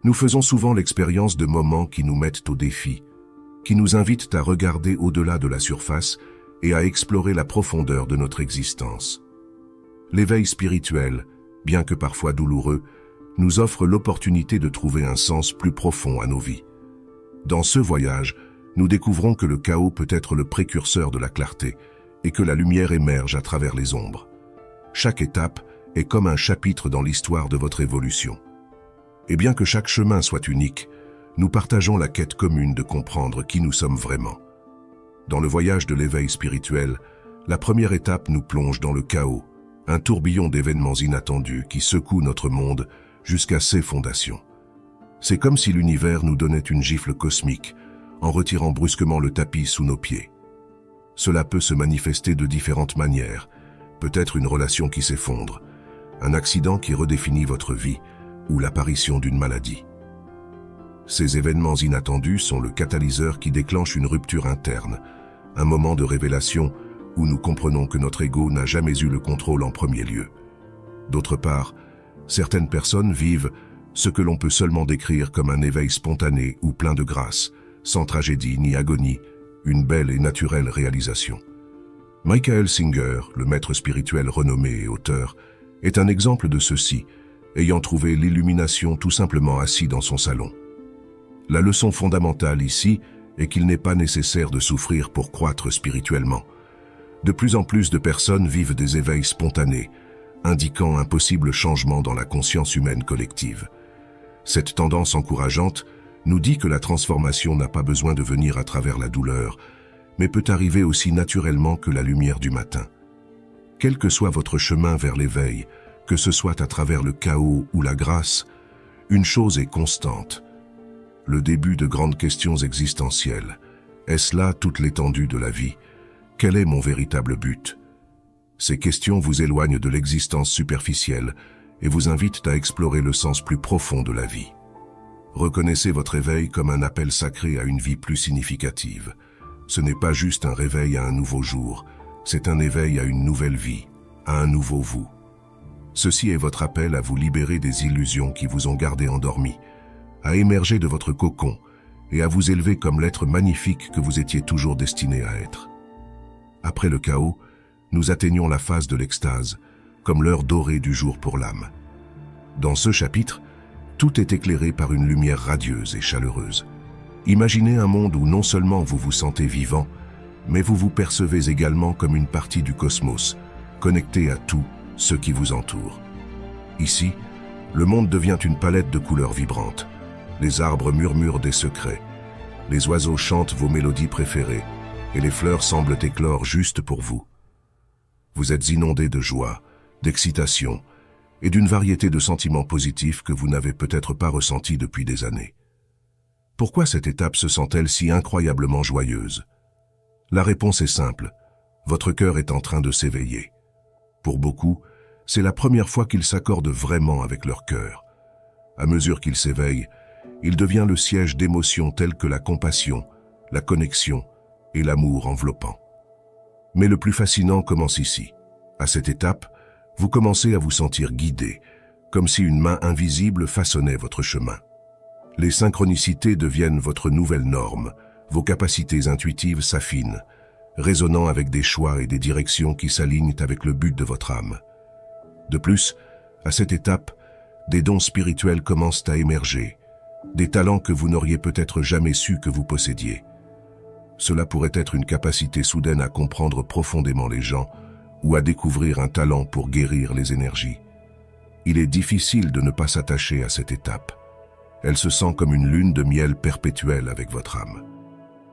Nous faisons souvent l'expérience de moments qui nous mettent au défi, qui nous invitent à regarder au-delà de la surface et à explorer la profondeur de notre existence. L'éveil spirituel, bien que parfois douloureux, nous offre l'opportunité de trouver un sens plus profond à nos vies. Dans ce voyage, nous découvrons que le chaos peut être le précurseur de la clarté et que la lumière émerge à travers les ombres. Chaque étape est comme un chapitre dans l'histoire de votre évolution. Et bien que chaque chemin soit unique, nous partageons la quête commune de comprendre qui nous sommes vraiment. Dans le voyage de l'éveil spirituel, la première étape nous plonge dans le chaos, un tourbillon d'événements inattendus qui secoue notre monde jusqu'à ses fondations. C'est comme si l'univers nous donnait une gifle cosmique en retirant brusquement le tapis sous nos pieds. Cela peut se manifester de différentes manières, peut-être une relation qui s'effondre, un accident qui redéfinit votre vie ou l'apparition d'une maladie. Ces événements inattendus sont le catalyseur qui déclenche une rupture interne, un moment de révélation où nous comprenons que notre ego n'a jamais eu le contrôle en premier lieu. D'autre part, certaines personnes vivent ce que l'on peut seulement décrire comme un éveil spontané ou plein de grâce, sans tragédie ni agonie, une belle et naturelle réalisation. Michael Singer, le maître spirituel renommé et auteur, est un exemple de ceci, ayant trouvé l'illumination tout simplement assis dans son salon. La leçon fondamentale ici est qu'il n'est pas nécessaire de souffrir pour croître spirituellement. De plus en plus de personnes vivent des éveils spontanés, indiquant un possible changement dans la conscience humaine collective. Cette tendance encourageante nous dit que la transformation n'a pas besoin de venir à travers la douleur, mais peut arriver aussi naturellement que la lumière du matin. Quel que soit votre chemin vers l'éveil, que ce soit à travers le chaos ou la grâce, une chose est constante. Le début de grandes questions existentielles. Est-ce là toute l'étendue de la vie? Quel est mon véritable but? Ces questions vous éloignent de l'existence superficielle et vous invitent à explorer le sens plus profond de la vie. Reconnaissez votre éveil comme un appel sacré à une vie plus significative. Ce n'est pas juste un réveil à un nouveau jour, c'est un éveil à une nouvelle vie, à un nouveau vous. Ceci est votre appel à vous libérer des illusions qui vous ont gardé endormi, à émerger de votre cocon et à vous élever comme l'être magnifique que vous étiez toujours destiné à être. Après le chaos, nous atteignons la phase de l'extase, comme l'heure dorée du jour pour l'âme. Dans ce chapitre, tout est éclairé par une lumière radieuse et chaleureuse. Imaginez un monde où non seulement vous vous sentez vivant, mais vous vous percevez également comme une partie du cosmos, connecté à tout ce qui vous entoure. Ici, le monde devient une palette de couleurs vibrantes. Les arbres murmurent des secrets, les oiseaux chantent vos mélodies préférées, et les fleurs semblent éclore juste pour vous. Vous êtes inondé de joie, d'excitation et d'une variété de sentiments positifs que vous n'avez peut-être pas ressentis depuis des années. Pourquoi cette étape se sent-elle si incroyablement joyeuse? La réponse est simple, votre cœur est en train de s'éveiller. Pour beaucoup, c'est la première fois qu'ils s'accordent vraiment avec leur cœur. À mesure qu'ils s'éveillent, il devient le siège d'émotions telles que la compassion, la connexion et l'amour enveloppant. Mais le plus fascinant commence ici. À cette étape, vous commencez à vous sentir guidé, comme si une main invisible façonnait votre chemin. Les synchronicités deviennent votre nouvelle norme, vos capacités intuitives s'affinent, résonnant avec des choix et des directions qui s'alignent avec le but de votre âme. De plus, à cette étape, des dons spirituels commencent à émerger, des talents que vous n'auriez peut-être jamais su que vous possédiez. Cela pourrait être une capacité soudaine à comprendre profondément les gens ou à découvrir un talent pour guérir les énergies. Il est difficile de ne pas s'attacher à cette étape. Elle se sent comme une lune de miel perpétuelle avec votre âme.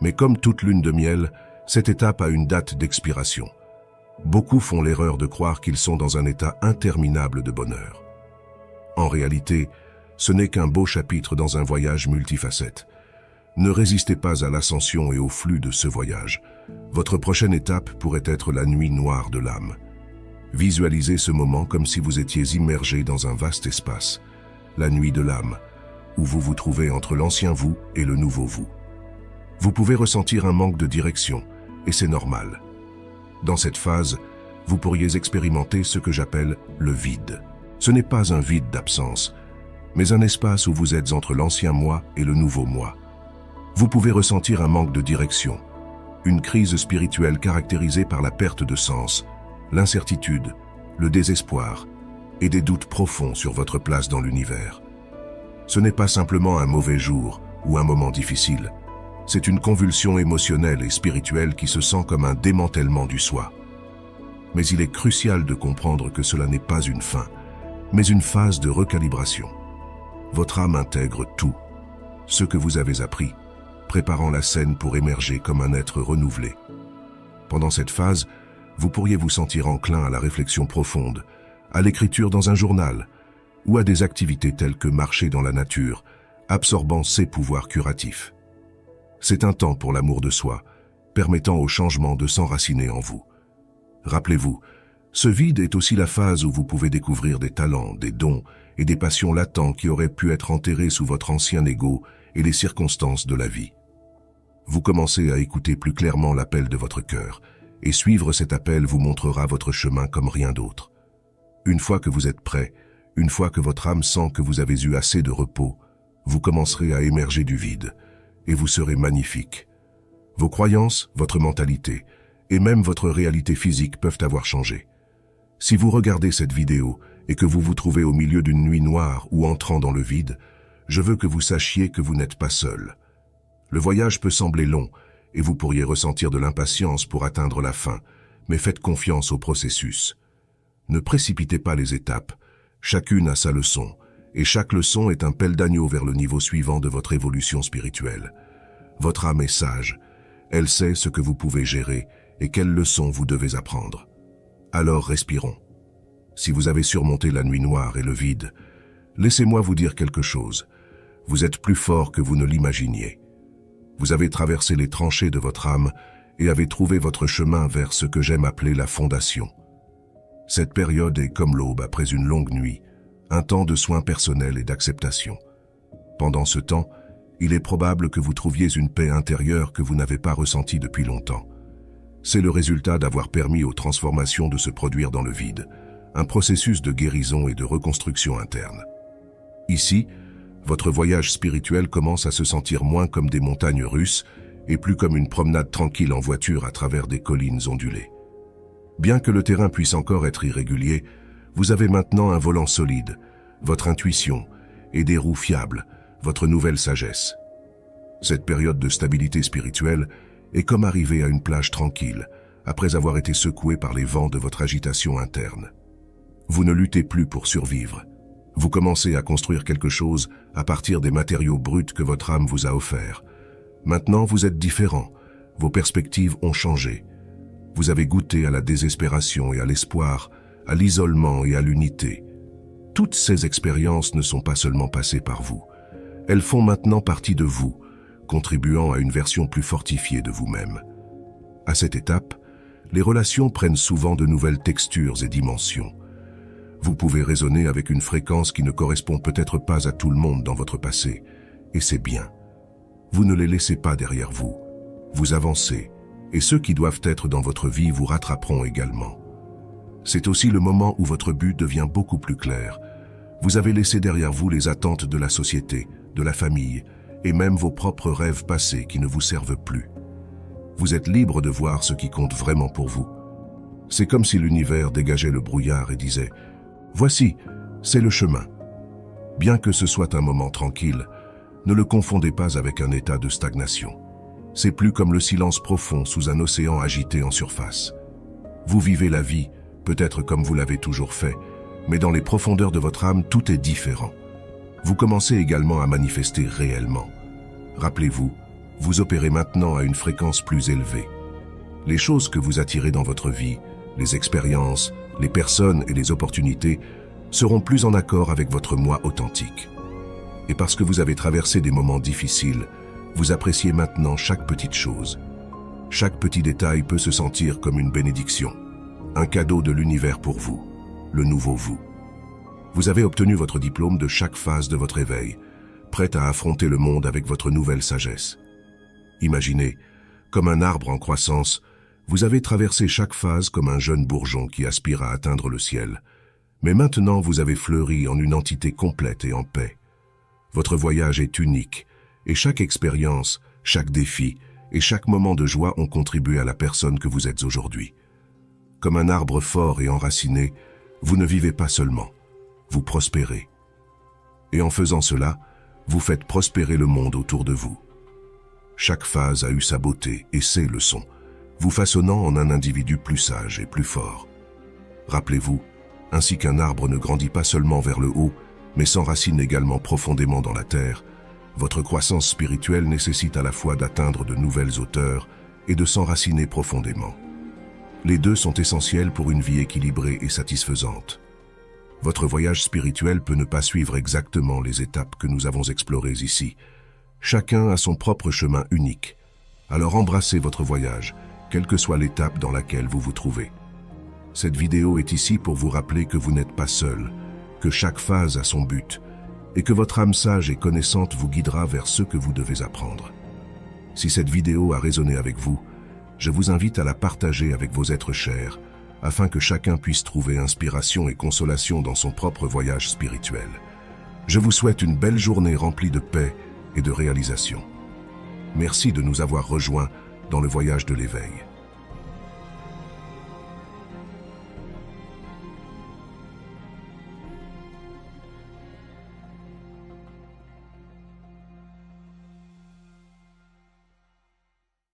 Mais comme toute lune de miel, cette étape a une date d'expiration. Beaucoup font l'erreur de croire qu'ils sont dans un état interminable de bonheur. En réalité, ce n'est qu'un beau chapitre dans un voyage multifacette. Ne résistez pas à l'ascension et au flux de ce voyage. Votre prochaine étape pourrait être la nuit noire de l'âme. Visualisez ce moment comme si vous étiez immergé dans un vaste espace, la nuit de l'âme, où vous vous trouvez entre l'ancien vous et le nouveau vous. Vous pouvez ressentir un manque de direction, et c'est normal. Dans cette phase, vous pourriez expérimenter ce que j'appelle le vide. Ce n'est pas un vide d'absence, mais un espace où vous êtes entre l'ancien moi et le nouveau moi. Vous pouvez ressentir un manque de direction, une crise spirituelle caractérisée par la perte de sens, l'incertitude, le désespoir et des doutes profonds sur votre place dans l'univers. Ce n'est pas simplement un mauvais jour ou un moment difficile, c'est une convulsion émotionnelle et spirituelle qui se sent comme un démantèlement du soi. Mais il est crucial de comprendre que cela n'est pas une fin, mais une phase de recalibration. Votre âme intègre tout, ce que vous avez appris, préparant la scène pour émerger comme un être renouvelé. Pendant cette phase, vous pourriez vous sentir enclin à la réflexion profonde, à l'écriture dans un journal, ou à des activités telles que marcher dans la nature, absorbant ses pouvoirs curatifs. C'est un temps pour l'amour de soi, permettant au changement de s'enraciner en vous. Rappelez-vous, ce vide est aussi la phase où vous pouvez découvrir des talents, des dons et des passions latents qui auraient pu être enterrés sous votre ancien ego et les circonstances de la vie. Vous commencez à écouter plus clairement l'appel de votre cœur, et suivre cet appel vous montrera votre chemin comme rien d'autre. Une fois que vous êtes prêt, une fois que votre âme sent que vous avez eu assez de repos, vous commencerez à émerger du vide, et vous serez magnifique. Vos croyances, votre mentalité, et même votre réalité physique peuvent avoir changé. Si vous regardez cette vidéo et que vous vous trouvez au milieu d'une nuit noire ou entrant dans le vide, je veux que vous sachiez que vous n'êtes pas seul. Le voyage peut sembler long et vous pourriez ressentir de l'impatience pour atteindre la fin, mais faites confiance au processus. Ne précipitez pas les étapes, chacune a sa leçon, et chaque leçon est un pelle d'agneau vers le niveau suivant de votre évolution spirituelle. Votre âme est sage, elle sait ce que vous pouvez gérer et quelles leçons vous devez apprendre. Alors respirons. Si vous avez surmonté la nuit noire et le vide, laissez-moi vous dire quelque chose. Vous êtes plus fort que vous ne l'imaginiez. Vous avez traversé les tranchées de votre âme et avez trouvé votre chemin vers ce que j'aime appeler la fondation. Cette période est comme l'aube après une longue nuit, un temps de soins personnels et d'acceptation. Pendant ce temps, il est probable que vous trouviez une paix intérieure que vous n'avez pas ressentie depuis longtemps. C'est le résultat d'avoir permis aux transformations de se produire dans le vide, un processus de guérison et de reconstruction interne. Ici, votre voyage spirituel commence à se sentir moins comme des montagnes russes et plus comme une promenade tranquille en voiture à travers des collines ondulées. Bien que le terrain puisse encore être irrégulier, vous avez maintenant un volant solide, votre intuition et des roues fiables, votre nouvelle sagesse. Cette période de stabilité spirituelle est comme arriver à une plage tranquille, après avoir été secoué par les vents de votre agitation interne. Vous ne luttez plus pour survivre. Vous commencez à construire quelque chose à partir des matériaux bruts que votre âme vous a offerts. Maintenant, vous êtes différent. Vos perspectives ont changé. Vous avez goûté à la désespération et à l'espoir, à l'isolement et à l'unité. Toutes ces expériences ne sont pas seulement passées par vous. Elles font maintenant partie de vous, contribuant à une version plus fortifiée de vous-même. À cette étape, les relations prennent souvent de nouvelles textures et dimensions. Vous pouvez raisonner avec une fréquence qui ne correspond peut-être pas à tout le monde dans votre passé, et c'est bien. Vous ne les laissez pas derrière vous. Vous avancez, et ceux qui doivent être dans votre vie vous rattraperont également. C'est aussi le moment où votre but devient beaucoup plus clair. Vous avez laissé derrière vous les attentes de la société, de la famille, et même vos propres rêves passés qui ne vous servent plus. Vous êtes libre de voir ce qui compte vraiment pour vous. C'est comme si l'univers dégageait le brouillard et disait « Voici, c'est le chemin ». Bien que ce soit un moment tranquille, ne le confondez pas avec un état de stagnation. C'est plus comme le silence profond sous un océan agité en surface. Vous vivez la vie, peut-être comme vous l'avez toujours fait, mais dans les profondeurs de votre âme, tout est différent. Vous commencez également à manifester réellement. Rappelez-vous, vous opérez maintenant à une fréquence plus élevée. Les choses que vous attirez dans votre vie, les expériences, les personnes et les opportunités seront plus en accord avec votre moi authentique. Et parce que vous avez traversé des moments difficiles, vous appréciez maintenant chaque petite chose. Chaque petit détail peut se sentir comme une bénédiction, un cadeau de l'univers pour vous, le nouveau vous. Vous avez obtenu votre diplôme de chaque phase de votre éveil, prête à affronter le monde avec votre nouvelle sagesse. Imaginez, comme un arbre en croissance, vous avez traversé chaque phase comme un jeune bourgeon qui aspire à atteindre le ciel. Mais maintenant vous avez fleuri en une entité complète et en paix. Votre voyage est unique, et chaque expérience, chaque défi et chaque moment de joie ont contribué à la personne que vous êtes aujourd'hui. Comme un arbre fort et enraciné, vous ne vivez pas seulement, vous prospérez. Et en faisant cela, vous faites prospérer le monde autour de vous. Chaque phase a eu sa beauté et ses leçons, vous façonnant en un individu plus sage et plus fort. Rappelez-vous, ainsi qu'un arbre ne grandit pas seulement vers le haut, mais s'enracine également profondément dans la terre, votre croissance spirituelle nécessite à la fois d'atteindre de nouvelles hauteurs et de s'enraciner profondément. Les deux sont essentiels pour une vie équilibrée et satisfaisante. Votre voyage spirituel peut ne pas suivre exactement les étapes que nous avons explorées ici. Chacun a son propre chemin unique. Alors embrassez votre voyage, quelle que soit l'étape dans laquelle vous vous trouvez. Cette vidéo est ici pour vous rappeler que vous n'êtes pas seul, que chaque phase a son but, et que votre âme sage et connaissante vous guidera vers ce que vous devez apprendre. Si cette vidéo a résonné avec vous, je vous invite à la partager avec vos êtres chers, afin que chacun puisse trouver inspiration et consolation dans son propre voyage spirituel. Je vous souhaite une belle journée remplie de paix et de réalisation. Merci de nous avoir rejoints dans le voyage de l'éveil.